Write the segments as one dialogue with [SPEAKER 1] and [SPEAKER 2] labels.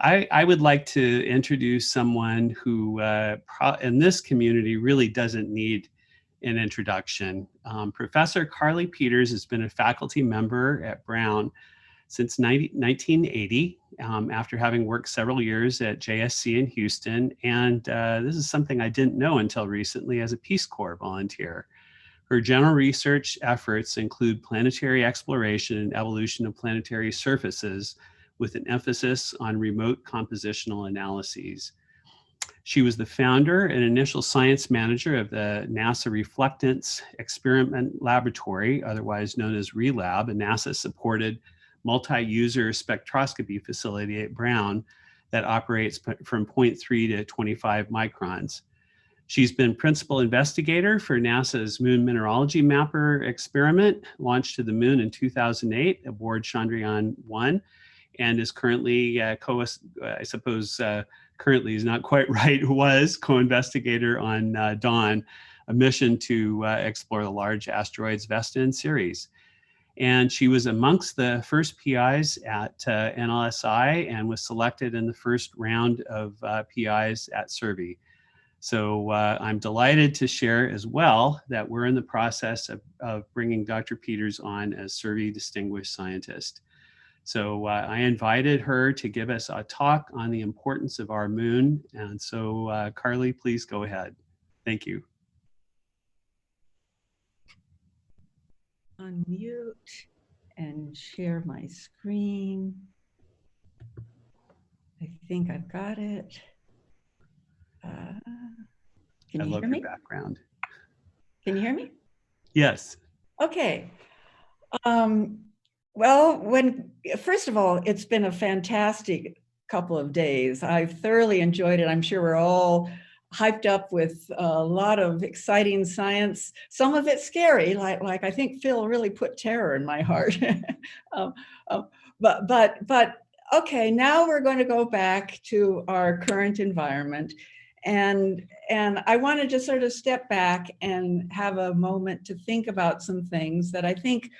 [SPEAKER 1] I would like to introduce someone who in this community really doesn't need an introduction. Professor Carle Pieters has been a faculty member at Brown since 1980, after having worked several years at JSC in Houston. And this is something I didn't know until recently as a Peace Corps volunteer. Her general research efforts include planetary exploration and evolution of planetary surfaces, with an emphasis on remote compositional analyses. She was the founder and initial science manager of the NASA Reflectance Experiment Laboratory, otherwise known as RELAB, a NASA-supported multi-user spectroscopy facility at Brown that operates from 0.3 to 25 microns. She's been principal investigator for NASA's Moon Mineralogy Mapper experiment, launched to the moon in 2008 aboard Chandrayaan-1, and is currently, currently is not quite right, was co-investigator on Dawn, a mission to explore the large asteroids Vesta and Ceres. And she was amongst the first PIs at NLSI and was selected in the first round of PIs at Survey. So I'm delighted to share as well that we're in the process of bringing Dr. Pieters on as Survey Distinguished Scientist. So I invited her to give us a talk on the importance of our moon. And so Carle, please go ahead. Thank you.
[SPEAKER 2] Unmute and share my screen. I think I've got it. Can you hear me?
[SPEAKER 1] Your background.
[SPEAKER 2] Can you hear me?
[SPEAKER 1] Yes.
[SPEAKER 2] Okay. Well, first of all, it's been a fantastic couple of days. I've thoroughly enjoyed it. I'm sure we're all hyped up with a lot of exciting science. Some of it scary, like I think Phil really put terror in my heart. But okay, now we're going to go back to our current environment. And I want to just sort of step back and have a moment to think about some things that I think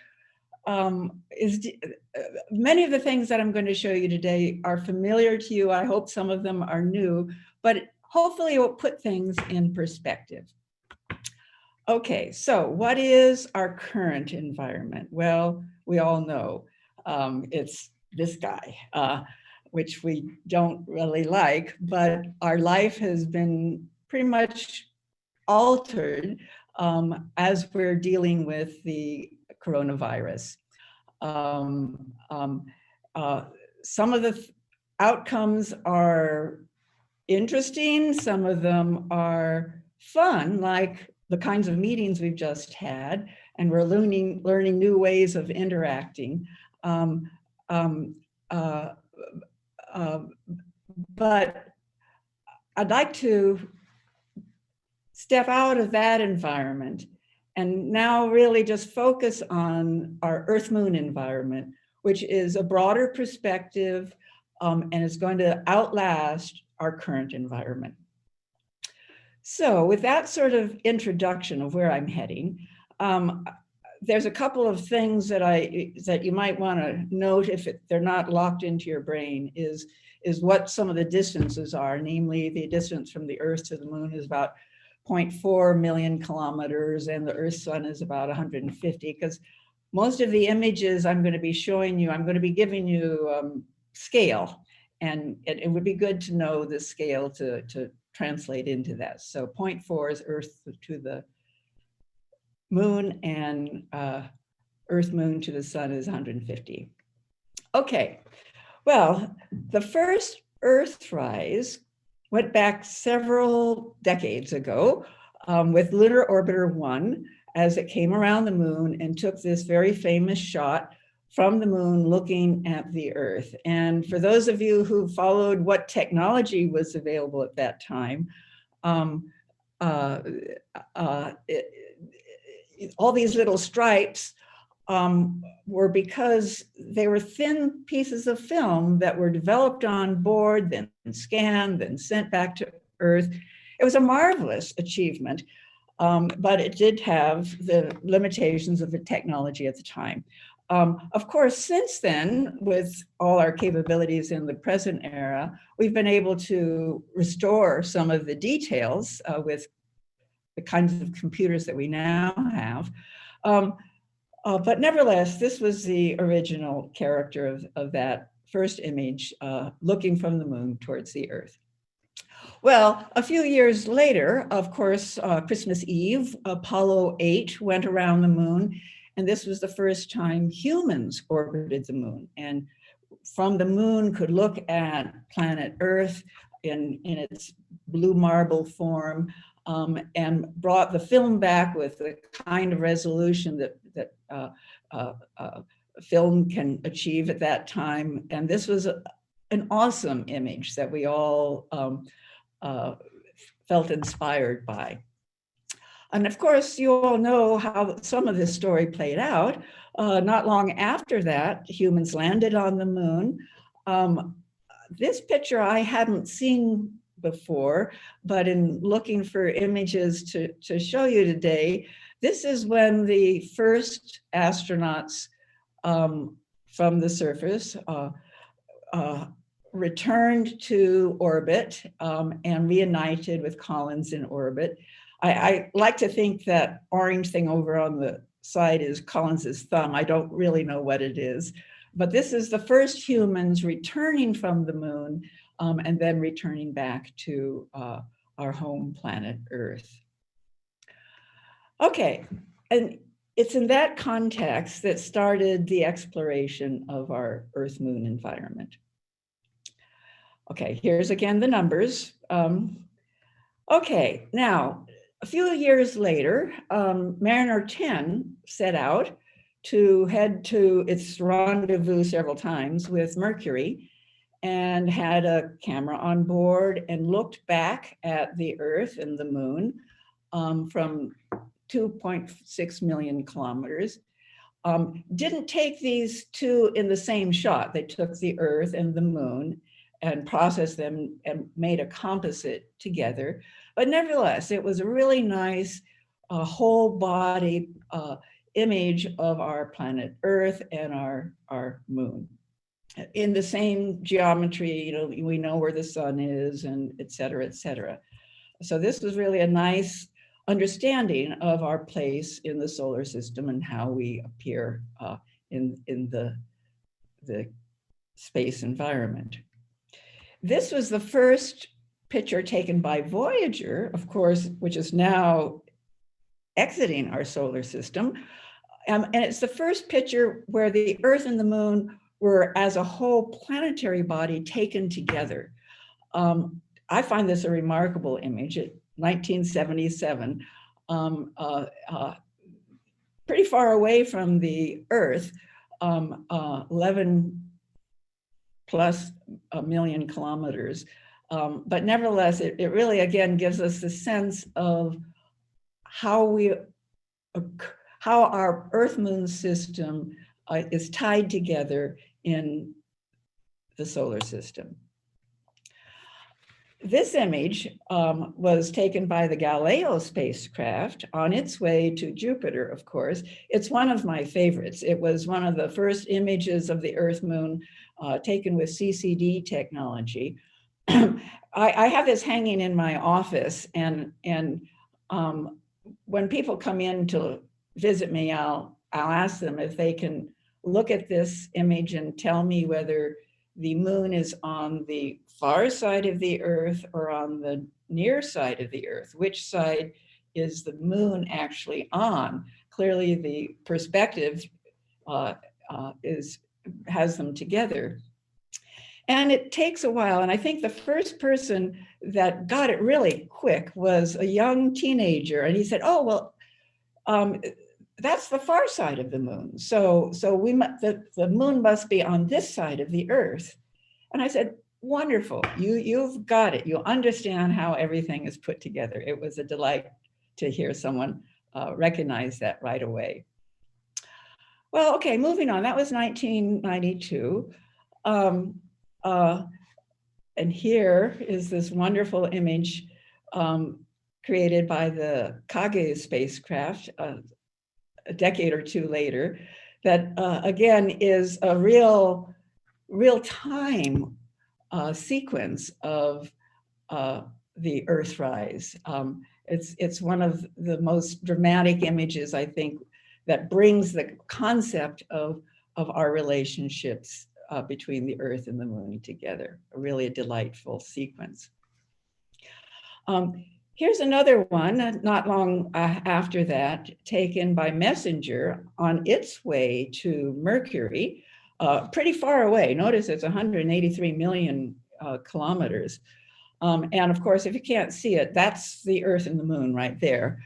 [SPEAKER 2] many of the things that I'm going to show you today are familiar to you. I hope some of them are new, but hopefully it will put things in perspective. Okay, so what is our current environment? Well, we all know it's this guy, which we don't really like, but our life has been pretty much altered as we're dealing with the coronavirus. Some of the outcomes are interesting, some of them are fun, like the kinds of meetings we've just had, and we're learning new ways of interacting. But I'd like to step out of that environment and now really just focus on our Earth-Moon environment, which is a broader perspective and is going to outlast our current environment. So with that sort of introduction of where I'm heading, there's a couple of things that you might want to note if they're not locked into your brain is what some of the distances are, namely the distance from the Earth to the moon is about 0.4 million kilometers and the Earth sun is about 150, because most of the images I'm going to be showing you, I'm going to be giving you scale, and it would be good to know the scale to translate into that. So 0.4 is Earth to the moon, and Earth moon to the sun is 150. Okay, well, the first Earthrise went back several decades ago with Lunar Orbiter 1 as it came around the moon and took this very famous shot from the moon looking at the Earth. And for those of you who followed what technology was available at that time, all these little stripes were because they were thin pieces of film that were developed on board, then scanned, then sent back to Earth. It was a marvelous achievement, but it did have the limitations of the technology at the time. Of course, since then, with all our capabilities in the present era, we've been able to restore some of the details with the kinds of computers that we now have. But nevertheless, this was the original character of that first image, looking from the moon towards the Earth. Well, a few years later, of course, Christmas Eve, Apollo 8 went around the moon, and this was the first time humans orbited the moon. And from the moon could look at planet Earth in its blue marble form, and brought the film back with the kind of resolution that film can achieve at that time. And this was an awesome image that we all felt inspired by. And of course, you all know how some of this story played out. Not long after that, humans landed on the moon. This picture I hadn't seen before, but in looking for images to show you today, this is when the first astronauts from the surface returned to orbit and reunited with Collins in orbit. I like to think that orange thing over on the side is Collins's thumb. I don't really know what it is, but this is the first humans returning from the moon and then returning back to our home planet Earth. Okay, and it's in that context that started the exploration of our Earth-Moon environment. Okay, here's again the numbers. Okay, now, a few years later, Mariner 10 set out to head to its rendezvous several times with Mercury, and had a camera on board and looked back at the Earth and the moon from 2.6 million kilometers. Didn't take these two in the same shot. They took the Earth and the moon and processed them and made a composite together. But nevertheless, it was a really nice whole body image of our planet Earth and our moon. In the same geometry, you know, we know where the sun is, and et cetera, et cetera. So this was really a nice understanding of our place in the solar system and how we appear in the space environment. This was the first picture taken by Voyager, of course, which is now exiting our solar system. And it's the first picture where the Earth and the moon were as a whole planetary body taken together. I find this a remarkable image. 1977, pretty far away from the Earth, 11 plus a million kilometers. But nevertheless, it really, again, gives us the sense of how our Earth-Moon system is tied together in the solar system. This image was taken by the Galileo spacecraft on its way to Jupiter, of course. It's one of my favorites. It was one of the first images of the Earth-Moon taken with CCD technology. I have this hanging in my office, and when people come in to visit me, I'll ask them if they can look at this image and tell me whether the moon is on the far side of the Earth or on the near side of the Earth. Which side is the moon actually on? Clearly, the perspective has them together. And it takes a while. And I think the first person that got it really quick was a young teenager. And he said, oh, well, that's the far side of the moon. So the moon must be on this side of the Earth. And I said, wonderful, you've got it. You understand how everything is put together. It was a delight to hear someone recognize that right away. Well, okay, moving on. That was 1992. And here is this wonderful image created by the Kage spacecraft a decade or two later. that again is a real time sequence of the Earthrise. It's one of the most dramatic images, I think, that brings the concept of our relationships between the Earth and the Moon together. Really a delightful sequence. Here's another one, not long after that, taken by Messenger on its way to Mercury, pretty far away. Notice it's 183 million kilometers. And of course, if you can't see it, that's the Earth and the Moon right there.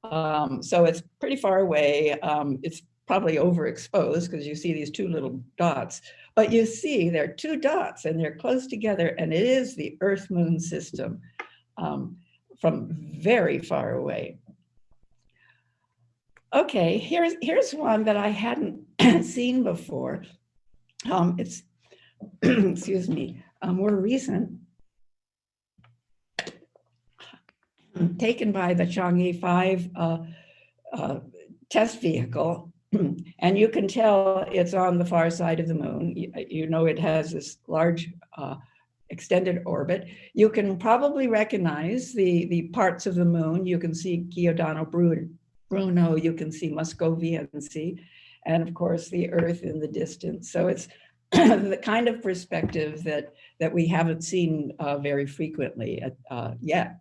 [SPEAKER 2] So it's pretty far away. It's probably overexposed because you see these two little dots. But you see there are two dots and they're close together, and it is the Earth-Moon system from very far away. Okay, here's one that I hadn't seen before. It's, excuse me, more recent. Taken by the Chang'e 5 test vehicle. And you can tell it's on the far side of the moon. You know it has this large extended orbit. You can probably recognize the parts of the moon. You can see Giordano Bruno, you can see Moscoviense, and of course the Earth in the distance. So it's the kind of perspective that we haven't seen very frequently yet.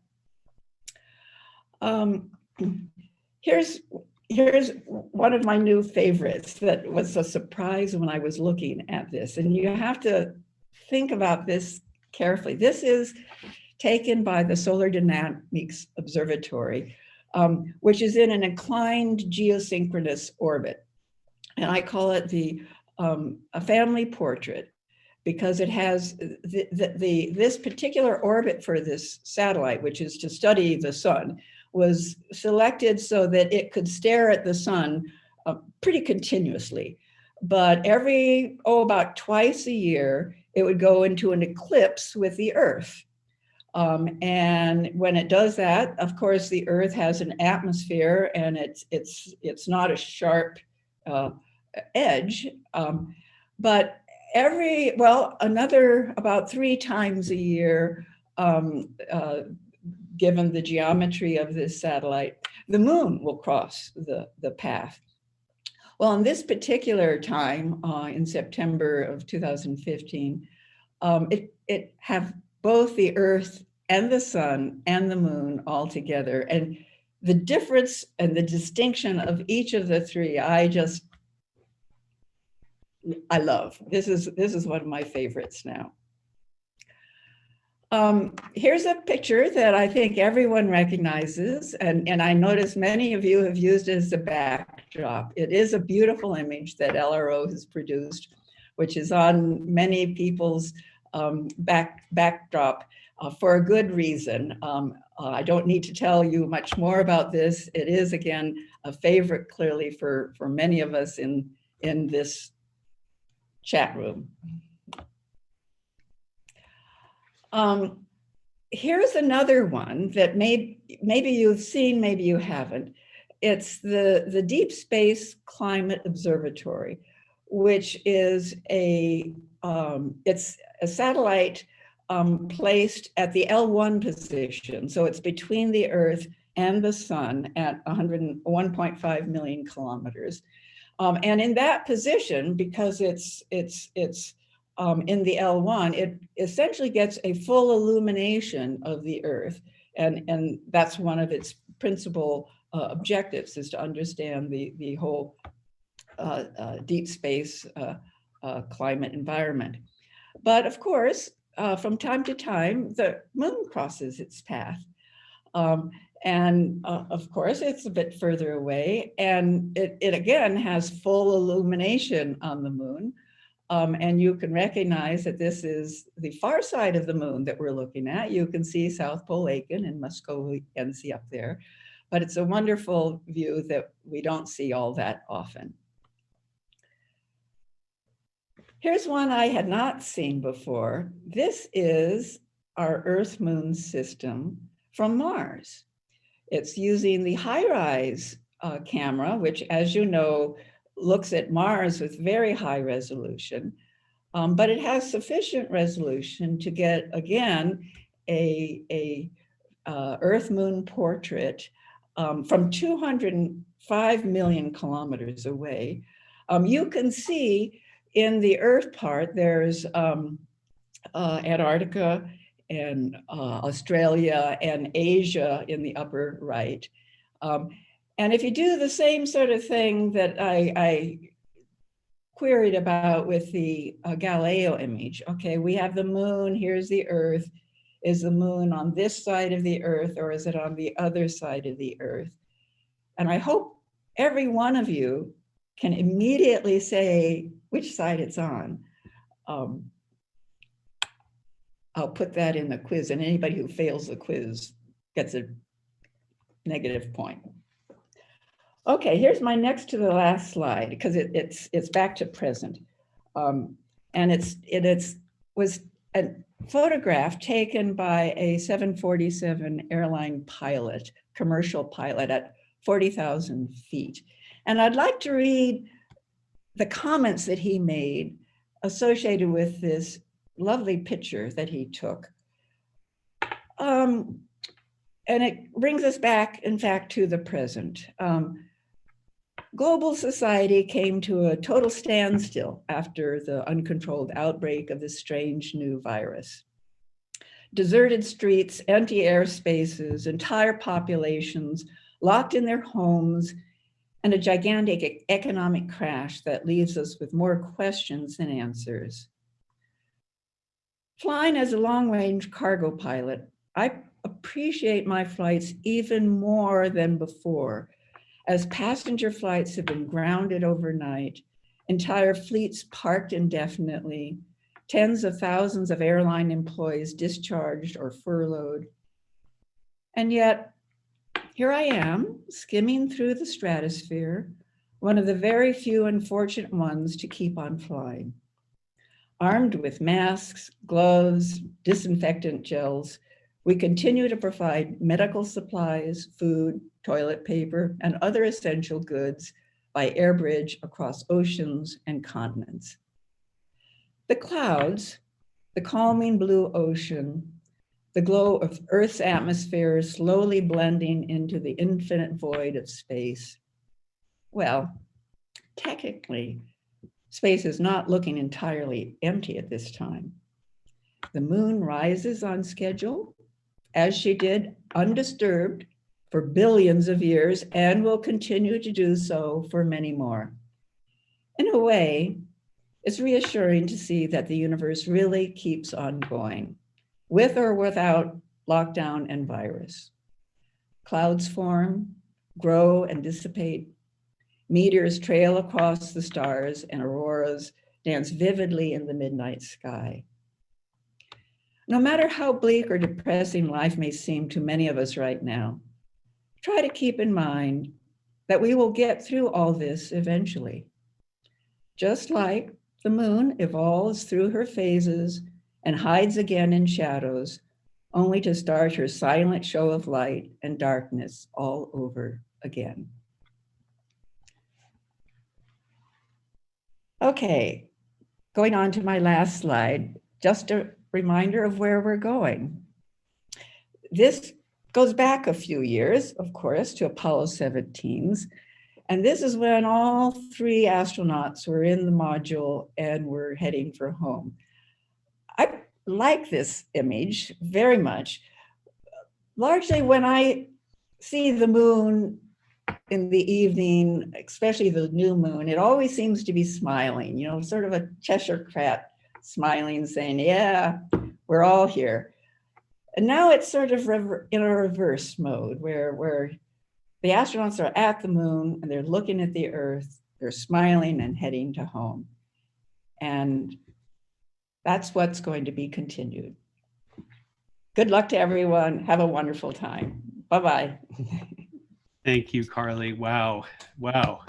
[SPEAKER 2] Here's one of my new favorites that was a surprise when I was looking at this, and you have to think about this carefully. This is taken by the Solar Dynamics Observatory, which is in an inclined geosynchronous orbit. And I call it a family portrait because it has this particular orbit for this satellite, which is to study the sun, was selected so that it could stare at the sun pretty continuously. But about twice a year, it would go into an eclipse with the Earth. And when it does that, of course, the Earth has an atmosphere and it's not a sharp edge. But another about 3 times a year, given the geometry of this satellite, the moon will cross the path. Well, on this particular time, in September of 2015, it have both the Earth and the sun and the moon all together. And the difference and the distinction of each of the three, I love. This is one of my favorites now. Here's a picture that I think everyone recognizes, and I notice many of you have used it as a backdrop. It is a beautiful image that LRO has produced, which is on many people's backdrop for a good reason. I don't need to tell you much more about this. It is, again, a favorite clearly for many of us in this chat room. Here's another one that maybe you've seen, maybe you haven't. It's the Deep Space Climate Observatory, which is it's a satellite placed at the L1 position. So it's between the Earth and the sun at 101.5 million kilometers. And in that position, because it's in the L1, it essentially gets a full illumination of the Earth. And that's one of its principal objectives, is to understand the whole deep space climate environment. But of course, from time to time, the moon crosses its path. And of course, it's a bit further away. And it again has full illumination on the moon. And you can recognize that this is the far side of the moon that we're looking at. You can see South Pole Aiken and Moscoviense up there, but it's a wonderful view that we don't see all that often. Here's one I had not seen before. This is our Earth-Moon system from Mars. It's using the HiRISE camera, which, as you know, looks at Mars with very high resolution, but it has sufficient resolution to get, again, a Earth-Moon portrait from 205 million kilometers away. You can see in the Earth part, there's Antarctica and Australia and Asia in the upper right. And if you do the same sort of thing that I queried about with the Galileo image, okay, we have the moon, here's the Earth. Is the moon on this side of the Earth or is it on the other side of the Earth? And I hope every one of you can immediately say which side it's on. I'll put that in the quiz, and anybody who fails the quiz gets a negative point. Okay, here's my next to the last slide, because it's back to present. And it was a photograph taken by a 747 airline pilot, commercial pilot at 40,000 feet. And I'd like to read the comments that he made associated with this lovely picture that he took. And it brings us back, in fact, to the present. Global society came to a total standstill after the uncontrolled outbreak of this strange new virus. Deserted streets, empty airspaces, entire populations locked in their homes, and a gigantic economic crash that leaves us with more questions than answers. Flying as a long-range cargo pilot, I appreciate my flights even more than before, as passenger flights have been grounded overnight, entire fleets parked indefinitely, tens of thousands of airline employees discharged or furloughed. And yet, here I am, skimming through the stratosphere, one of the very few unfortunate ones to keep on flying. Armed with masks, gloves, disinfectant gels, we continue to provide medical supplies, food, toilet paper, and other essential goods by air bridge across oceans and continents. The clouds, the calming blue ocean, the glow of Earth's atmosphere slowly blending into the infinite void of space. Well, technically, space is not looking entirely empty at this time. The moon rises on schedule, as she did undisturbed for billions of years and will continue to do so for many more. In a way, it's reassuring to see that the universe really keeps on going, with or without lockdown and virus. Clouds form, grow, and dissipate. Meteors trail across the stars, and auroras dance vividly in the midnight sky. No matter how bleak or depressing life may seem to many of us right now, try to keep in mind that we will get through all this eventually. Just like the moon evolves through her phases and hides again in shadows, only to start her silent show of light and darkness all over again. Okay, going on to my last slide, just a reminder of where we're going. This goes back a few years, of course, to Apollo 17's. And this is when all three astronauts were in the module and were heading for home. I like this image very much. Largely when I see the moon in the evening, especially the new moon, it always seems to be smiling, you know, sort of a Cheshire cat smiling, saying, yeah, we're all here. And now it's sort of in a reverse mode where the astronauts are at the moon and they're looking at the Earth, they're smiling and heading to home. And that's what's going to be continued. Good luck to everyone. Have a wonderful time. Bye-bye.
[SPEAKER 1] Thank you, Carly. Wow. Wow.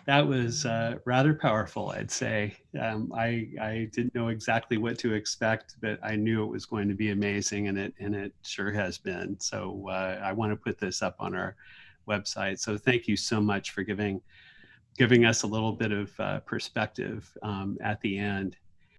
[SPEAKER 1] That was rather powerful, I'd say. I didn't know exactly what to expect, but I knew it was going to be amazing, and it sure has been. So I want to put this up on our website. So thank you so much for giving giving us a little bit of perspective at the end.